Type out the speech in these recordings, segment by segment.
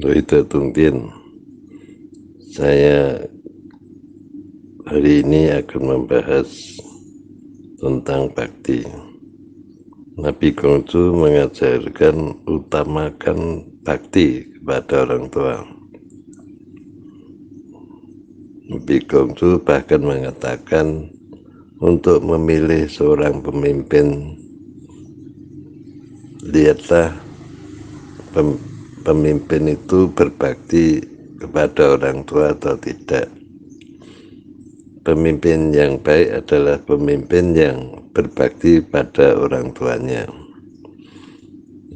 Rohidatung Tien. Saya hari ini akan membahas tentang bakti. Nabi Konghucu mengajarkan utamakan bakti kepada orang tua. Nabi Konghucu bahkan mengatakan untuk memilih seorang pemimpin, lihatlah pemimpin itu berbakti kepada orang tua atau tidak. Pemimpin yang baik adalah pemimpin yang berbakti pada orang tuanya.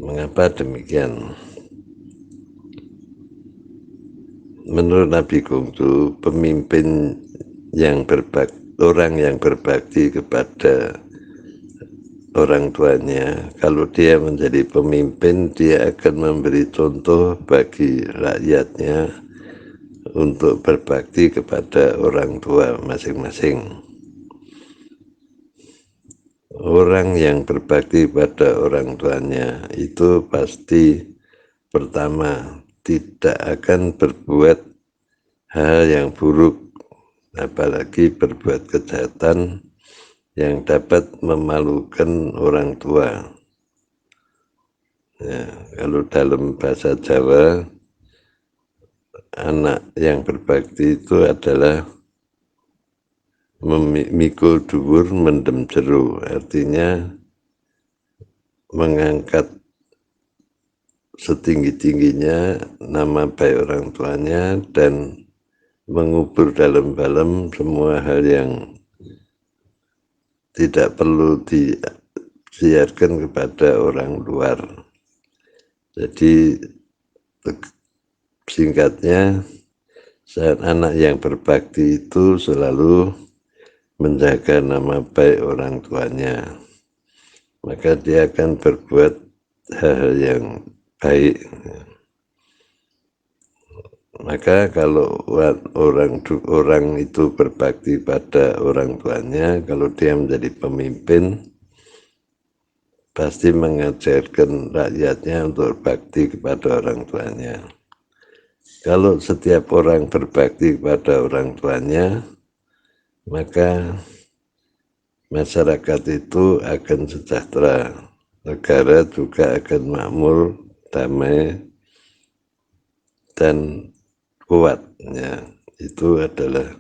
Mengapa demikian? Menurut Nabi Konghucu, pemimpin yang orang yang berbakti kepada orang tuanya, kalau dia menjadi pemimpin, dia akan memberi contoh bagi rakyatnya untuk berbakti kepada orang tua masing-masing. Orang yang berbakti pada orang tuanya itu pasti pertama tidak akan berbuat hal yang buruk, apalagi berbuat kejahatan yang dapat memalukan orang tua. Ya, kalau dalam bahasa Jawa, anak yang berbakti itu adalah memikul dhuwur mendem jero, artinya mengangkat setinggi-tingginya nama baik orang tuanya dan mengubur dalam-dalam semua hal yang tidak perlu disiarkan kepada orang luar. Jadi singkatnya, saat anak yang berbakti itu selalu menjaga nama baik orang tuanya, maka dia akan berbuat hal-hal yang baik. Maka kalau orang itu berbakti pada orang tuanya, kalau dia menjadi pemimpin, pasti mengajarkan rakyatnya untuk berbakti kepada orang tuanya. Kalau setiap orang berbakti kepada orang tuanya, maka masyarakat itu akan sejahtera, negara juga akan makmur, damai, dan kuat. Ya, itu adalah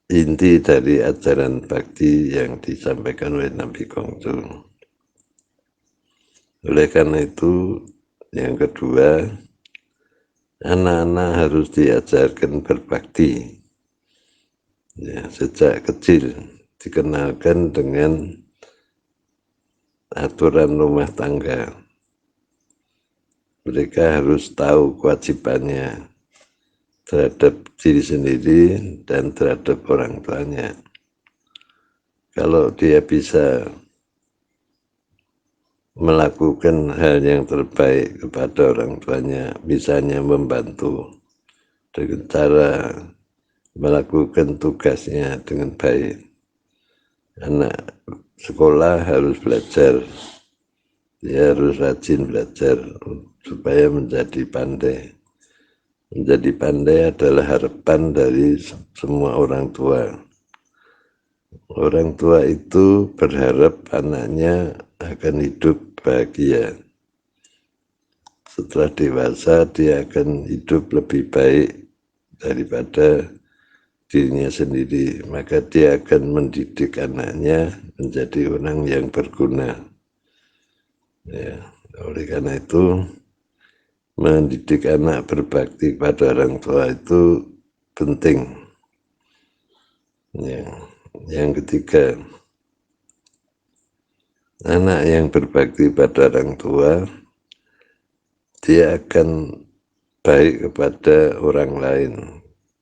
inti dari ajaran bakti yang disampaikan oleh Nabi Konghucu. Oleh karena itu, yang kedua, anak-anak harus diajarkan berbakti. Ya, sejak kecil dikenalkan dengan aturan rumah tangga. Mereka harus tahu kewajibannya terhadap diri sendiri dan terhadap orang tuanya. Kalau dia bisa melakukan hal yang terbaik kepada orang tuanya, misalnya membantu dengan cara melakukan tugasnya dengan baik. Anak sekolah harus belajar, dia harus rajin belajar supaya menjadi pandai. Menjadi pandai adalah harapan dari semua orang tua. Orang tua itu berharap anaknya akan hidup bahagia. Setelah dewasa, dia akan hidup lebih baik daripada dirinya sendiri. Maka dia akan mendidik anaknya menjadi orang yang berguna. Ya, oleh karena itu, mendidik anak berbakti pada orang tua itu penting. Ya. Yang ketiga, anak yang berbakti pada orang tua, dia akan baik kepada orang lain,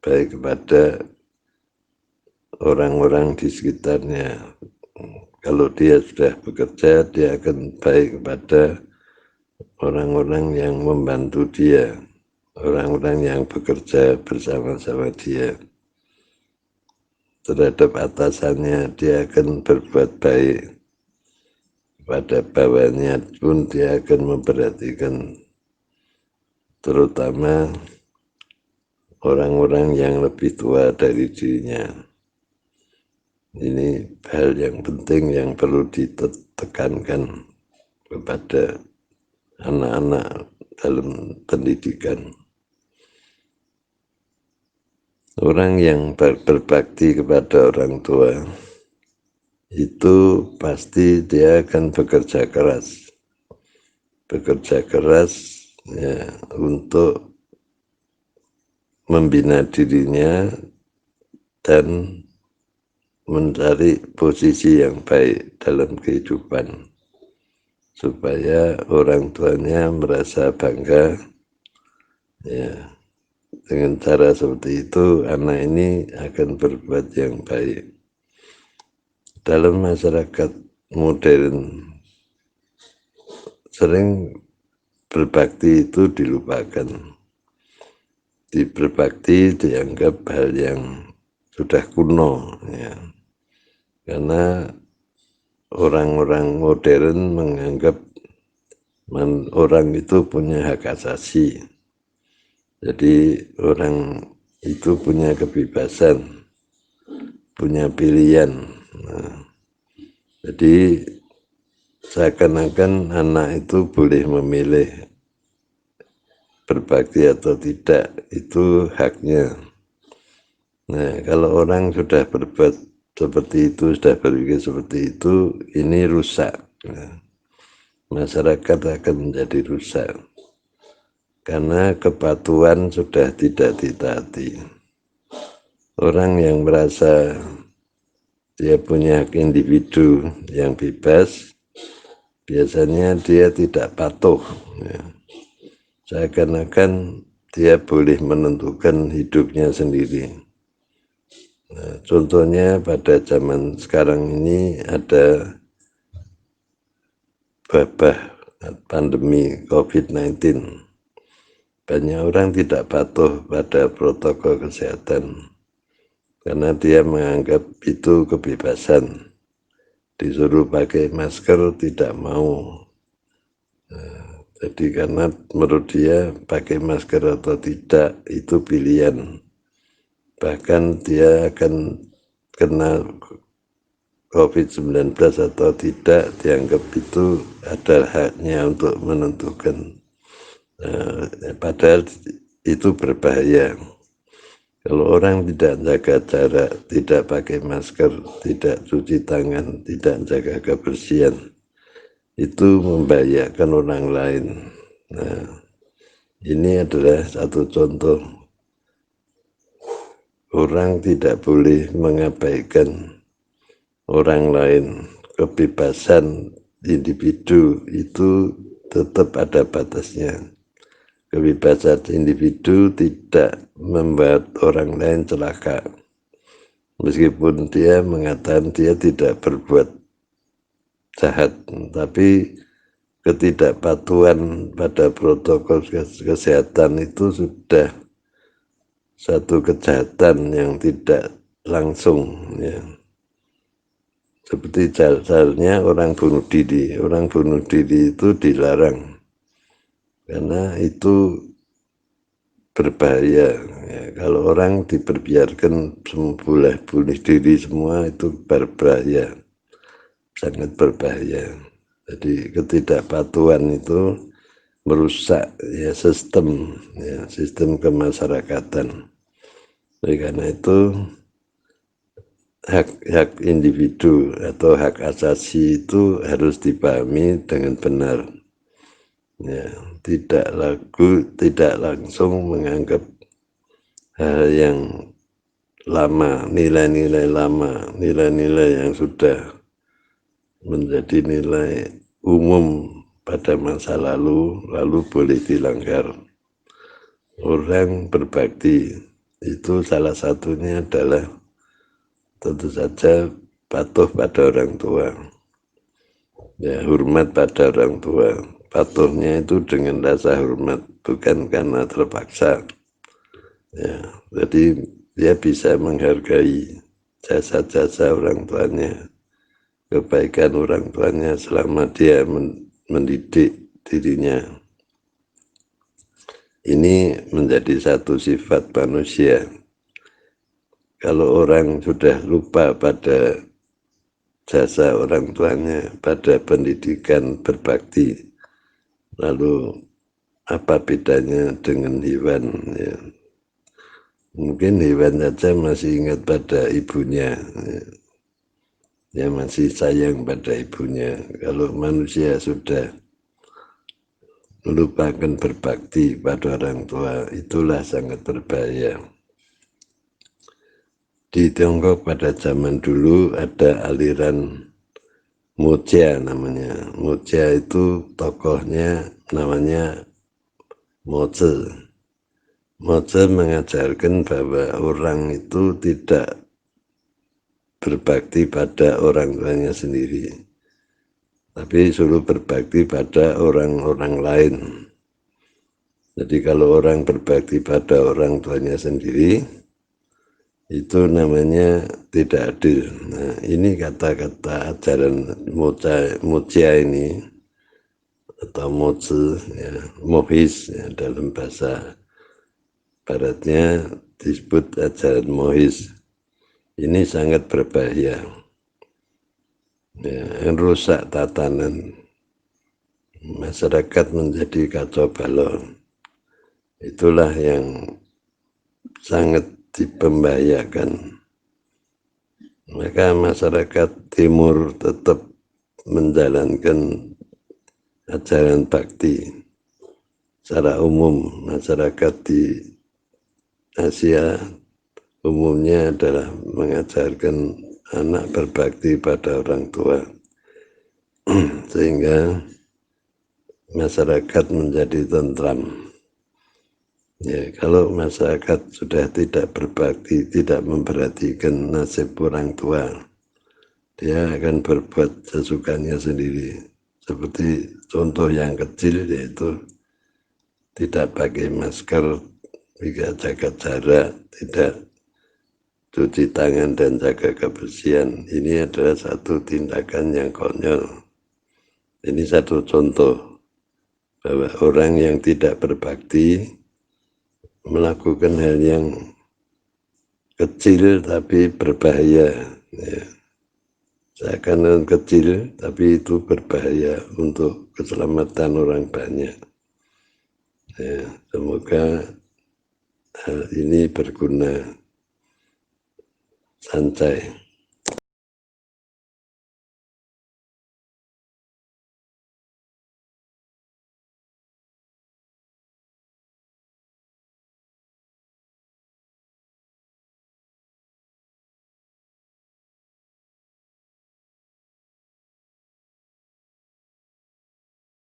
baik kepada orang-orang di sekitarnya. Kalau dia sudah bekerja, dia akan baik kepada orang-orang yang membantu dia, orang-orang yang bekerja bersama-sama dia. Terhadap atasannya, dia akan berbuat baik. Pada bawahnya pun dia akan memperhatikan terutama orang-orang yang lebih tua dari dirinya. Ini hal yang penting yang perlu ditekankan kepada anak-anak dalam pendidikan. Orang yang berbakti kepada orang tua itu pasti dia akan bekerja keras ya, untuk membina dirinya dan mencari posisi yang baik dalam kehidupan supaya orang tuanya merasa bangga ya. Dengan cara seperti itu anak ini akan berbuat yang baik. Dalam masyarakat modern sering berbakti itu dilupakan. Berbakti dianggap hal yang sudah kuno ya. Karena orang-orang modern menganggap orang itu punya hak asasi. Jadi orang itu punya kebebasan, punya pilihan. Nah, jadi seakan-akan anak itu boleh memilih berbakti atau tidak, itu haknya. Nah, kalau orang sudah berbuat seperti itu, sudah berpikir seperti itu, ini rusak. Nah, masyarakat akan menjadi rusak. Karena kepatuhan sudah tidak ditaati. Orang yang merasa dia punya hak individu yang bebas, biasanya dia tidak patuh. Ya. Seakan-akan dia boleh menentukan hidupnya sendiri. Nah, contohnya pada zaman sekarang ini ada wabah pandemi COVID-19. Banyak orang tidak patuh pada protokol kesehatan karena dia menganggap itu kebebasan. Disuruh pakai masker tidak mau. Nah, jadi karena menurut dia pakai masker atau tidak itu pilihan. Bahkan dia akan kena COVID-19 atau tidak dianggap itu adalah haknya untuk menentukan. Padahal itu berbahaya. Kalau orang tidak jaga jarak, tidak pakai masker, tidak cuci tangan, tidak jaga kebersihan, itu membahayakan orang lain. Nah, ini adalah satu contoh. Orang tidak boleh mengabaikan orang lain. Kebebasan individu itu tetap ada batasnya. Kebebasan individu tidak membuat orang lain celaka. Meskipun dia mengatakan dia tidak berbuat jahat, tapi ketidakpatuhan pada protokol kesehatan itu sudah satu kejahatan yang tidak langsung ya. Seperti misalnya orang bunuh diri itu dilarang karena itu berbahaya ya. Kalau orang diperbiarkan boleh bunuh diri semua itu berbahaya, sangat berbahaya. Jadi ketidakpatuhan itu merusak ya sistem kemasyarakatan. Oleh karena itu hak individu atau hak asasi itu harus dipahami dengan benar. Ya, tidak langsung menganggap hal yang lama, nilai-nilai lama, nilai-nilai yang sudah menjadi nilai umum pada masa lalu boleh dilanggar. Orang berbakti itu salah satunya adalah tentu saja patuh pada orang tua. Ya, hormat pada orang tua. Patuhnya itu dengan rasa hormat, bukan karena terpaksa. Ya, jadi dia bisa menghargai jasa-jasa orang tuanya, kebaikan orang tuanya selama dia mendidik dirinya. Ini menjadi satu sifat manusia. Kalau orang sudah lupa pada jasa orang tuanya, pada pendidikan berbakti, lalu apa bedanya dengan hewan? Ya. Mungkin hewan saja masih ingat pada ibunya, ya masih sayang pada ibunya. Kalau manusia sudah melupakan berbakti pada orang tua, itulah sangat berbahaya. Di Tiongkok pada zaman dulu ada aliran Mujia namanya. Mujia itu tokohnya namanya Mozi. Mozi mengajarkan bahwa orang itu tidak berbakti pada orang tuanya sendiri, tapi suruh berbakti pada orang-orang lain. Jadi kalau orang berbakti pada orang tuanya sendiri, itu namanya tidak adil. Nah, ini kata-kata ajaran Mujia ini, atau Mozi, ya, Mohis, ya, dalam bahasa baratnya disebut ajaran Mohis. Ini sangat berbahaya, ya, rusak tatanan, masyarakat menjadi kacau balau. Itulah yang sangat dipembahayakan. Maka masyarakat timur tetap menjalankan ajaran bakti. Secara umum masyarakat di Asia umumnya adalah mengajarkan anak berbakti pada orang tua, sehingga masyarakat menjadi tentram. Ya, kalau masyarakat sudah tidak berbakti, tidak memperhatikan nasib orang tua, dia akan berbuat sesukanya sendiri. Seperti contoh yang kecil, yaitu tidak pakai masker, tidak jaga jarak, tidak cuci tangan dan jaga kebersihan. Ini adalah satu tindakan yang konyol. Ini satu contoh bahwa orang yang tidak berbakti melakukan hal yang kecil tapi berbahaya, ya. Seakan kecil tapi itu berbahaya untuk keselamatan orang banyak, ya. Semoga hal ini berguna. Santai.